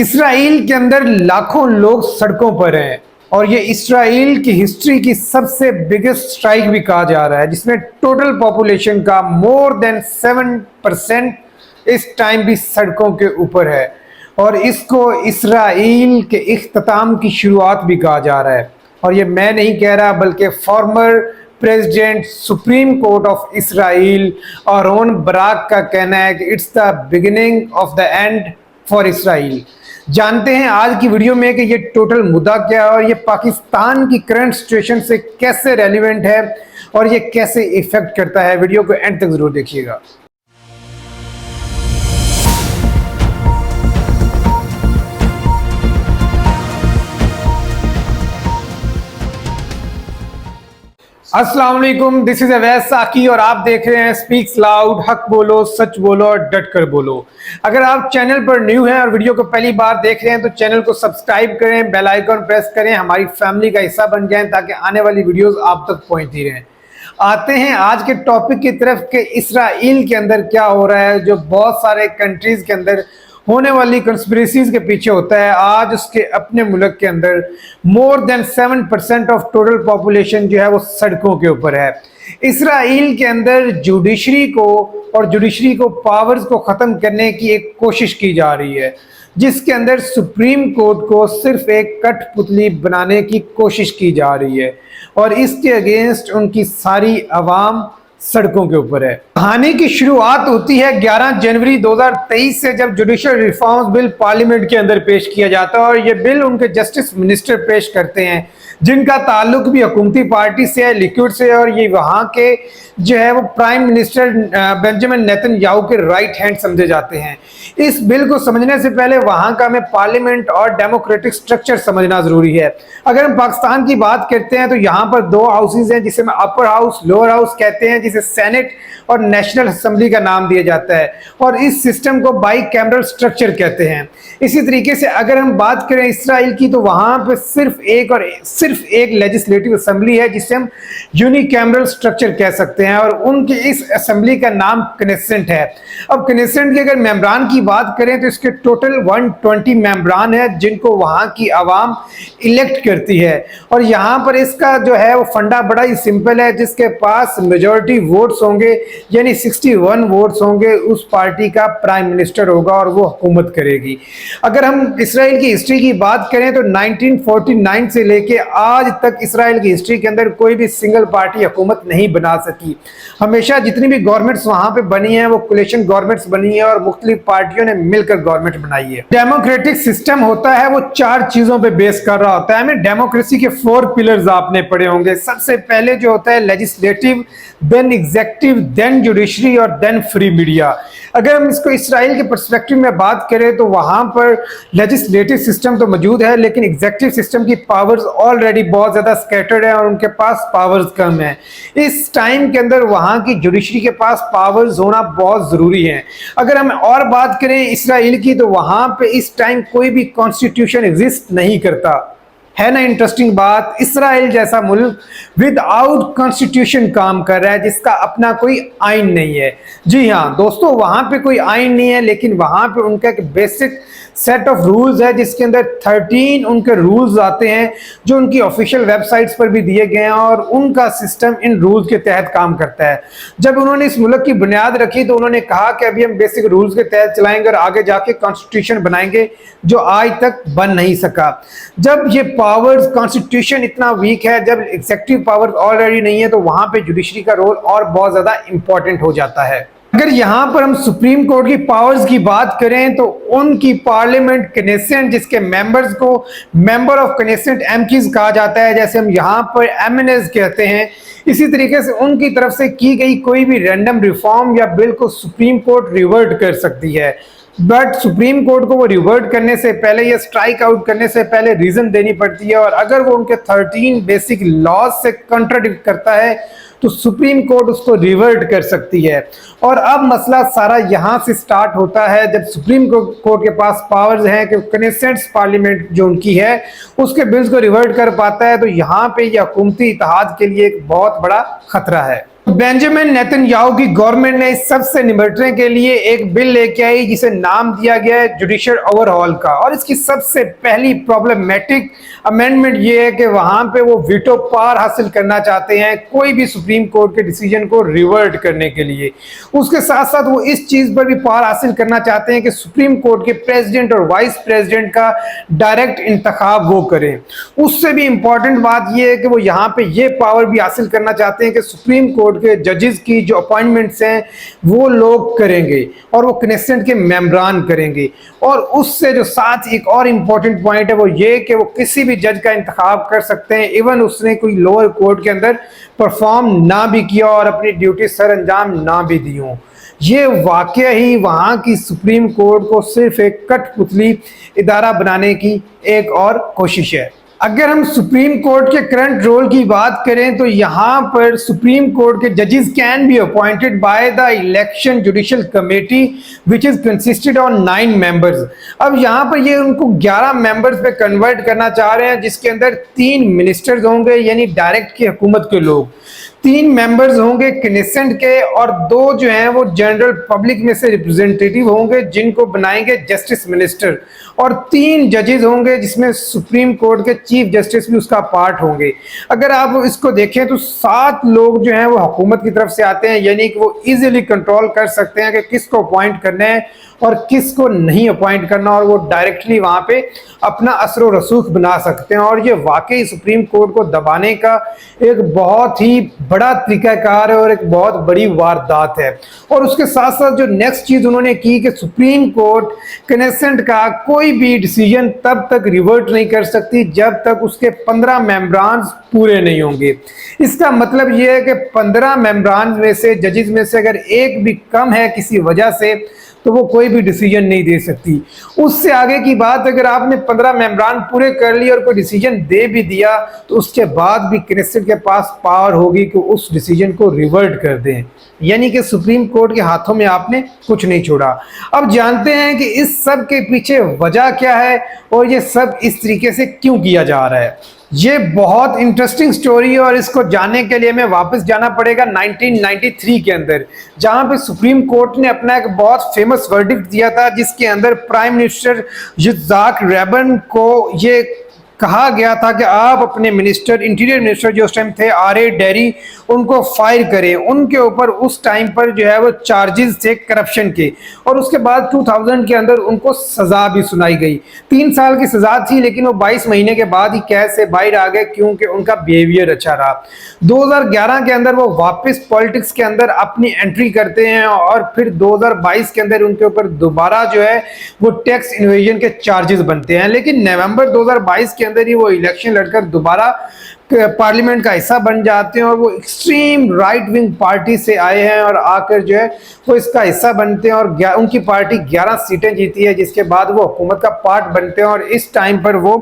Israel के अंदर लाखों लोग सड़कों पर हैं और ये इसराइल की हिस्ट्री की सबसे बिगेस्ट स्ट्राइक भी कहा जा रहा है, जिसमें टोटल पॉपुलेशन का मोर देन 7% इस टाइम भी सड़कों के ऊपर है और इसको इसराइल के इख्तिताम की शुरुआत भी कहा जा रहा है। और ये मैं नहीं कह रहा बल्कि former president supreme court of Israel Aharon Barak का कहना है कि it's the beginning of the end for Israel. जानते हैं आज की वीडियो में कि ये टोटल मुद्दा क्या है और ये पाकिस्तान की करंट सिचुएशन से कैसे रेलिवेंट है और ये कैसे इफेक्ट करता है। वीडियो को एंड तक जरूर देखिएगा। अस्सलाम वालेकुम, दिस इज अवैस साकी और आप देख रहे हैं स्पीक्स लाउड। हक बोलो, सच बोलो और डट कर बोलो। अगर आप चैनल पर न्यू हैं और वीडियो को पहली बार देख रहे हैं तो चैनल को सब्सक्राइब करें, बेल आइकन प्रेस करें, हमारी फैमिली का हिस्सा बन जाएं ताकि आने वाली वीडियोस आप तक पहुंचती रहें। आते हैं आज के टॉपिक की तरफ कि इसराइल के अंदर क्या हो रहा है, जो बहुत सारे कंट्रीज के अंदर होने वाली कंस्पिरेसीज के पीछे होता है। आज उसके अपने मुल्क के अंदर more than 7% of total population जो है वो सड़कों के ऊपर है। इसराइल के अंदर जुडिशरी को पावर्स को ख़त्म करने की एक कोशिश की जा रही है, जिसके अंदर सुप्रीम कोर्ट को सिर्फ एक कठपुतली बनाने की कोशिश की जा रही है और इसके अगेंस्ट उनकी सारी अवाम सड़कों के ऊपर है। कहानी की शुरुआत होती है 11 जनवरी 2023 से, जब जुडिशियल रिफॉर्म्स बिल पार्लियामेंट के अंदर पेश किया जाता है और ये बिल उनके जस्टिस मिनिस्टर पेश करते हैं, जिनका ताल्लुक भी हुकूमती पार्टी से है, लिक्विड से, और ये वहाँ के जो है वो प्राइम मिनिस्टर बेंजामिन नेतन्याहू के राइट हैंड समझे जाते हैं। इस बिल को समझने से पहले वहाँ का हमें पार्लियामेंट और डेमोक्रेटिक स्ट्रक्चर समझना जरूरी है। अगर हम पाकिस्तान की बात करते हैं तो यहाँ पर दो हाउसेज हैं, जिसे हम अपर हाउस लोअर हाउस कहते हैं, जिसे सेनेट और नेशनल असेंबली का नाम दिया जाता है, और इस सिस्टम को बाई कैमरल स्ट्रक्चर कहते हैं। इसी तरीके से अगर हम बात करें इसराइल की तो वहाँ पर सिर्फ एक लेजिस्लेटिव असेंबली है, जिसे हम यूनिकैमरल स्ट्रक्चर कह सकते हैं, और उनकी इस असेंबली का नाम कनेसेंट है। अब कनेसेंट के अगर मेंबरान की बात करें तो इसके टोटल 120 मेंबरान है, जिनको वहाँ की आवाम इलेक्ट करती है। और यहाँ पर इसका जो है वो फंडा बड़ा ही सिंपल है, जिसके पास मेजॉरिटी वोट्स होंगे यानी 61 वोट्स होंगे, उस पार्टी का प्राइम मिनिस्टर होगा और वो हुकूमत करेगी। अगर हम इसराइल की हिस्ट्री की बात करें तो 1949 से लेके आज तक इसराइल की हिस्ट्री के अंदर कोई भी सिंगल पार्टी हुकूमत नहीं बना सकी। हमेशा जितनी भी गवर्नमेंट्स वहां पे बनी हैं वो कोलिशन गवर्नमेंट्स बनी है और मुख्तलिफ पार्टियों ने मिलकर गवर्नमेंट बनाई है। डेमोक्रेटिक सिस्टम होता है वो 4 चीजों पे बेस कर रहा होता है। हमें डेमोक्रेसी के 4 पिलर्स आपने पढ़े होंगे। सबसे पहले जो होता है legislative, then executive, then judiciary और देन फ्री मीडिया। अगर हम इसको इसराइल के पर्सपेक्टिव में बात करें तो वहां पर लेजिस्लेटिव सिस्टम तो मौजूद है, लेकिन एग्जीक्यूटिव सिस्टम की पावर्स ऑलरेडी बहुत ज्यादा स्कैटर्ड है और उनके पास पावर्स कम है। इस टाइम के अंदर वहां की जुडिशरी के पास पावर्स होना बहुत जरूरी है। अगर हम और बात करें इसराइल की तो वहां पे इस टाइम कोई भी कॉन्स्टिट्यूशन एग्जिस्ट नहीं करता है ना। इंटरेस्टिंग बात, इसराइल जैसा मुल्क विदाउट कॉन्स्टिट्यूशन काम कर रहा है, जिसका अपना कोई आइन नहीं है। जी हाँ दोस्तों, वहां पे कोई आइन नहीं है, लेकिन वहां पे उनका एक बेसिक सेट ऑफ रूल्स है, जिसके अंदर 13 उनके रूल्स आते हैं जो उनकी ऑफिशियल वेबसाइट्स पर भी दिए गए हैं, और उनका सिस्टम इन रूल्स के तहत काम करता है। जब उन्होंने इस मुल्क की बुनियाद रखी तो उन्होंने कहा कि अभी हम बेसिक रूल्स के तहत चलाएंगे और आगे जाके कॉन्स्टिट्यूशन बनाएंगे, जो आज तक बन नहीं सका। जब ये पावर्स, कॉन्स्टिट्यूशन इतना वीक है, जब एग्जीक्यूटिव पावर ऑलरेडी नहीं है, तो वहां पे जुडिशरी का रोल और बहुत ज्यादा इंपॉर्टेंट हो जाता है। अगर यहाँ पर हम सुप्रीम कोर्ट की पावर्स की बात करें तो उनकी पार्लियामेंट कनेसेंट, जिसके मेंबर्स को मेंबर ऑफ कनेसेंट एमपीज कहा जाता है, जैसे हम यहाँ पर एमएनएस कहते हैं, इसी तरीके से उनकी तरफ से की गई कोई भी रैंडम रिफॉर्म या बिल को सुप्रीम कोर्ट रिवर्ट कर सकती है। बट सुप्रीम कोर्ट को वो रिवर्ट करने से पहले या स्ट्राइक आउट करने से पहले रीजन देनी पड़ती है, और अगर वो उनके 13 बेसिक लॉज से कॉन्ट्राडिक्ट करता है तो सुप्रीम कोर्ट उसको रिवर्ट कर सकती है। और अब मसला सारा यहां से स्टार्ट होता है जब सुप्रीम कोर्ट के पास पावर्स हैं कि कनेसेंट्स पार्लियामेंट जो उनकी है उसके बिल्स को रिवर्ट कर पाता है, तो यहाँ पे यह हुकूमती इत्तेहाद के लिए एक बहुत बड़ा खतरा है। बेंजामिन नेतन्याहू की गवर्नमेंट ने इस सब से निपटने के लिए एक बिल लेके आई जिसे नाम दिया गया है जुडिशियल ओवरहॉल का। और इसकी सबसे पहली प्रॉब्लमेटिक अमेंडमेंट ये है कि वहां पे वो वीटो पावर हासिल करना चाहते हैं कोई भी सुप्रीम कोर्ट के डिसीजन को रिवर्ट करने के लिए। उसके साथ साथ वो इस चीज पर भी पावर हासिल करना चाहते हैं कि सुप्रीम कोर्ट के प्रेसिडेंट और वाइस प्रेसिडेंट का डायरेक्ट इंतखाब वो करें। उससे भी इंपॉर्टेंट बात यह है कि वो यहाँ पे ये पावर भी हासिल करना चाहते हैं कि सुप्रीम कोर्ट के जजेस की जो अपॉइंटमेंट्स हैं वो लोग करेंगे और वो कनेसेंट के मेंबरान करेंगे। और उससे जो साथ एक और इंपॉर्टेंट पॉइंट है वो ये कि वो किसी भी जज का इंतखाब कर सकते हैं इवन उसने कोई लोअर कोर्ट के अंदर परफॉर्म ना भी किया और अपनी ड्यूटी सर अंजाम ना भी दी हो। ये वाकया ही वहां की सुप्रीम कोर्ट को सिर्फ एक कठपुतली इदारा बनाने की एक और कोशिश है। अगर हम सुप्रीम कोर्ट के करंट रोल की बात करें तो यहाँ पर सुप्रीम कोर्ट के जजेस can be appointed by the election judicial committee which is consisted on 9 members. अब यहाँ पर ये उनको 11 मेंबर्स पे कन्वर्ट करना चाह रहे हैं जिसके अंदर 3 मिनिस्टर्स होंगे यानी डायरेक्ट की हुकूमत के लोग, 3 मेंबर्स होंगे कनेसेंट के और 2 जो हैं वो जनरल पब्लिक में से रिप्रेजेंटेटिव होंगे जिनको बनाएंगे जस्टिस मिनिस्टर, और 3 जजेस होंगे जिसमें सुप्रीम कोर्ट के चीफ जस्टिस भी उसका पार्ट होंगे। अगर आप इसको देखें तो 7 लोग जो हैं वो हुकूमत की तरफ से आते हैं यानी कि वो इजीली कंट्रोल कर सकते हैं कि किसको अपॉइंट करना है और किसको नहीं अपॉइंट करना, और वो डायरेक्टली वहां पे अपना असर व रसूख बना सकते हैं। और ये वाकई सुप्रीम कोर्ट को दबाने का एक बहुत ही बड़ा तरीकाकार है और एक बहुत बड़ी वारदात है। और उसके साथ साथ जो नेक्स्ट चीज उन्होंने की कि सुप्रीम कोर्ट कनेसेंट का कोई भी डिसीजन तब तक रिवर्ट नहीं कर सकती जब तक उसके 15 मेंबरान पूरे नहीं होंगे। इसका मतलब यह है कि 15 मेंबरान में से जजेस में से अगर एक भी कम है किसी वजह से तो वो कोई भी डिसीजन नहीं दे सकती। उससे आगे की बात, अगर आपने 15 मेंबरान पूरे कर लिए और कोई डिसीजन दे भी दिया तो उसके बाद भी कनेसेंट के पास पावर होगी कि उस डिसीजन को रिवर्ट कर दें, यानी कि सुप्रीम कोर्ट के हाथों में आपने कुछ नहीं छोड़ा। अब जानते हैं कि इस सब के पीछे वजह क्या है और ये सब इस तरीके से क्यों किया जा रहा है। ये बहुत इंटरेस्टिंग स्टोरी है और इसको जानने के लिए हमें वापस जाना पड़ेगा 1993 के अंदर, जहां पे सुप्रीम कोर्ट ने अपना एक बहुत फेमस वर्डिक्ट दिया था जिसके अंदर प्राइम मिनिस्टर यित्ज़हाक रैबन को ये कहा गया था कि आप अपने मिनिस्टर, इंटीरियर मिनिस्टर जो उस टाइम थे R.A. डेरी, उनको फायर करें। उनके ऊपर उस टाइम पर जो है वो चार्जेस थे करप्शन के, और उसके बाद 2000 के अंदर उनको सजा भी सुनाई गई। 3 साल की सजा थी लेकिन वो 22 महीने के बाद ही कैद से बाहर आ गए क्योंकि उनका बिहेवियर अच्छा रहा। 2011 के अंदर वो वापस पॉलिटिक्स के अंदर अपनी एंट्री करते हैं और फिर 2022 के अंदर उनके ऊपर दोबारा जो है वो टैक्स इन्वेजन के चार्जेस बनते हैं। लेकिन नवंबर 2022 के अंदर ही वो इलेक्शन लड़कर दोबारा पार्लियामेंट का हिस्सा बन जाते हैं और वो एक्सट्रीम राइट विंग पार्टी से आए हैं और आकर जो है वो इसका हिस्सा बनते हैं और उनकी पार्टी 11 सीटें जीती है, जिसके बाद वो हुकूमत का पार्ट बनते हैं और इस टाइम पर वो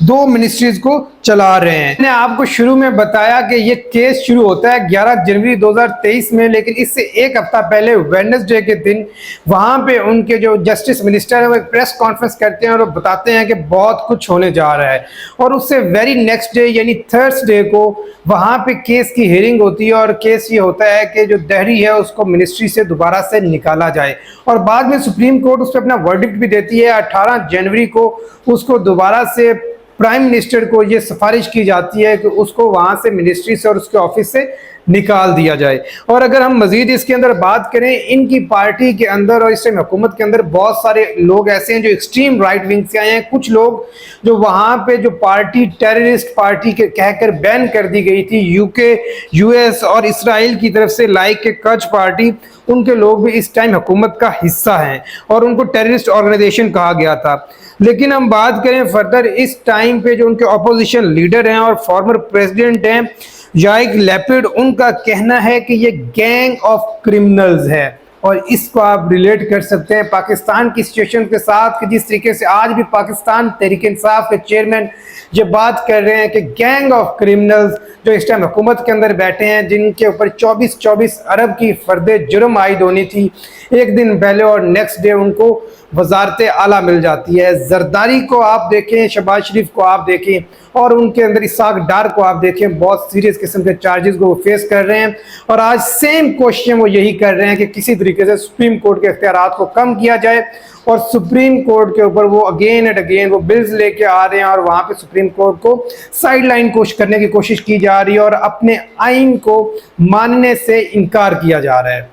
2 मिनिस्ट्रीज को चला रहे हैं। मैंने आपको शुरू में बताया कि ये केस शुरू होता है 11 जनवरी 2023 में, लेकिन इससे एक हफ्ता पहले वेडनेसडे के दिन वहां पे उनके जो जस्टिस मिनिस्टर है वो एक प्रेस कॉन्फ्रेंस करते हैं और वो बताते हैं कि बहुत कुछ होने जा रहा है। और उससे वेरी नेक्स्ट डे यानी थर्सडे को वहां पे केस की हियरिंग होती है और केस ये होता है कि जो दहरी है उसको मिनिस्ट्री से दोबारा से निकाला जाए, और बाद में सुप्रीम कोर्ट उस पर अपना वर्डिक्ट भी देती है। 18 जनवरी को उसको दोबारा से प्राइम मिनिस्टर को ये सिफारिश की जाती है कि उसको वहां से मिनिस्ट्री से और उसके ऑफिस से निकाल दिया जाए। और अगर हम मजीद इसके अंदर बात करें, इनकी पार्टी के अंदर और इस टाइम हुकूमत के अंदर बहुत सारे लोग ऐसे हैं जो एक्सट्रीम राइट विंग से आए हैं। कुछ लोग जो वहां पे जो पार्टी टेररिस्ट पार्टी के कहकर बैन कर दी गई थी यूके, यूएस और इसराइल की तरफ से, लाइक के कच पार्टी, उनके लोग भी इस टाइम हुकूमत का हिस्सा हैं और उनको टेररिस्ट ऑर्गेनाइजेशन कहा गया था। लेकिन हम बात करें फर्दर, इस टाइम पे जो उनके ऑपोजिशन लीडर हैं और फॉर्मर प्रेसिडेंट हैं याइर लैपिड, उनका कहना है कि ये गैंग ऑफ क्रिमिनल्स है। और इसको आप रिलेट कर सकते हैं पाकिस्तान की सिचुएशन के साथ कि जिस तरीके से आज भी पाकिस्तान तहरीक इंसाफ के चेयरमैन ये बात कर रहे हैं कि गैंग ऑफ क्रिमिनल्स जो इस टाइम हुकूमत के अंदर बैठे हैं, जिनके ऊपर 24 अरब की फर्द जुर्म आयद होनी थी एक दिन पहले और नेक्स्ट डे उनको वजारत आला मिल जाती है। जरदारी को आप देखें, शहबाज शरीफ को आप देखें और उनके अंदर इसाक डार को आप देखें, बहुत सीरियस किस्म के चार्जेस को वो फेस कर रहे हैं। और आज सेम क्वेश्चन वो यही कर रहे हैं कि किसी तरीके से सुप्रीम कोर्ट के इख्तियारात को कम किया जाए, और सुप्रीम कोर्ट के ऊपर वो अगेन एंड अगेन वो बिल्स लेके आ रहे हैं और वहां पे सुप्रीम कोर्ट को साइडलाइन करने की कोशिश की जा रही है और अपने आइन को मानने से इनकार किया जा रहा है,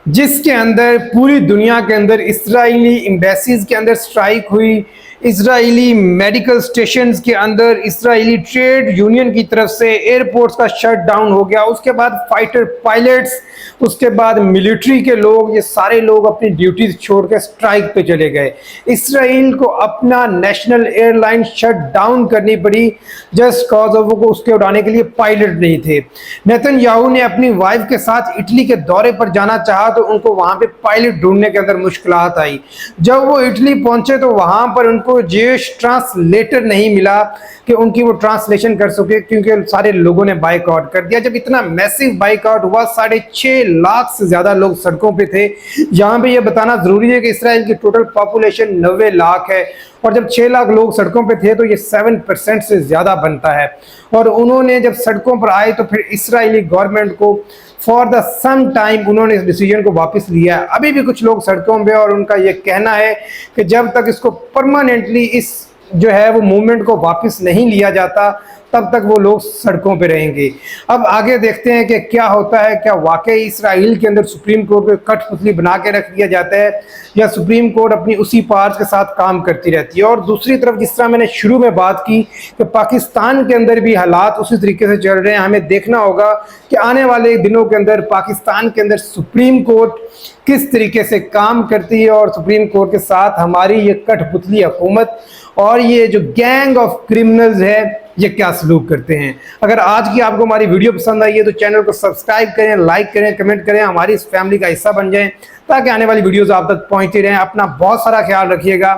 जिसके अंदर पूरी दुनिया के अंदर इजरायली एम्बेसीज के अंदर स्ट्राइक हुई, इजरायली मेडिकल स्टेशंस के अंदर इजरायली ट्रेड यूनियन की तरफ से एयरपोर्ट्स का शट डाउन हो गया, उसके बाद फाइटर पायलट्स, उसके बाद मिलिट्री के लोग, ये सारे लोग अपनी ड्यूटीज छोड़ के स्ट्राइक पे चले गए। इसराइल को अपना नेशनल एयरलाइन शट डाउन करनी पड़ी जस्ट कॉज ऑफ वो उसके उड़ाने के लिए पायलट नहीं थे। नेतन्याहू ने अपनी वाइफ के साथ इटली के दौरे पर जाना चाहा तो उनको वहां पे पायलट ढूंढने के अंदर मुश्किलात आई। जब वो इटली पहुंचे तो वहां पर उनको जेविश ट्रांसलेटर नहीं मिला कि उनकी वो ट्रांसलेशन कर सके, क्योंकि सारे लोगों ने बाइकआउट कर दिया। जब इतना मैसिव बाइकआउट हुआ, 6.5 लाख से ज्यादा लोग सड़कों पे थे। यहाँ पे ये बताना जरूरी है कि इसराइल की टोटल पॉपुलेशन 90 लाख है और जब 6 लाख लोग सड़कों पे थे तो ये 7% से ज्यादा बनता है। और उन्होंने जब सड़कों पर आए तो फिर इसराइली गवर्नमेंट को फॉर द सम टाइम उन्होंने इस डिसीजन को वापस लिया। अभी भी कुछ लोग सड़कों पे और उनका ये कहना है कि जब तक इसको परमानेंटली इस जो है वो मूवमेंट को वापस नहीं लिया जाता तब तक वो लोग सड़कों पे रहेंगे। अब आगे देखते हैं कि क्या होता है, क्या वाकई इसराइल के अंदर सुप्रीम कोर्ट को कठपुतली बना के रख दिया जाता है या सुप्रीम कोर्ट अपनी उसी पार्ट के साथ काम करती रहती है। और दूसरी तरफ जिस तरह मैंने शुरू में बात की कि पाकिस्तान के अंदर भी हालात उसी तरीके से चल रहे हैं। हमें देखना होगा कि आने वाले दिनों के अंदर पाकिस्तान के अंदर सुप्रीम कोर्ट किस तरीके से काम करती है और सुप्रीम कोर्ट के साथ हमारी ये कठपुतली हुकूमत और ये जो गैंग ऑफ क्रिमिनल्स है ये क्या सलूक करते हैं। अगर आज की आपको हमारी वीडियो पसंद आई है तो चैनल को सब्सक्राइब करें, लाइक करें, कमेंट करें, हमारी इस फैमिली का हिस्सा बन जाएं ताकि आने वाली वीडियोस आप तक पहुंचती रहें। अपना बहुत सारा ख्याल रखिएगा।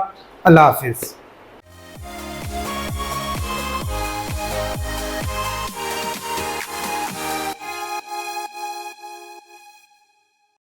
अल्लाह हाफिज़।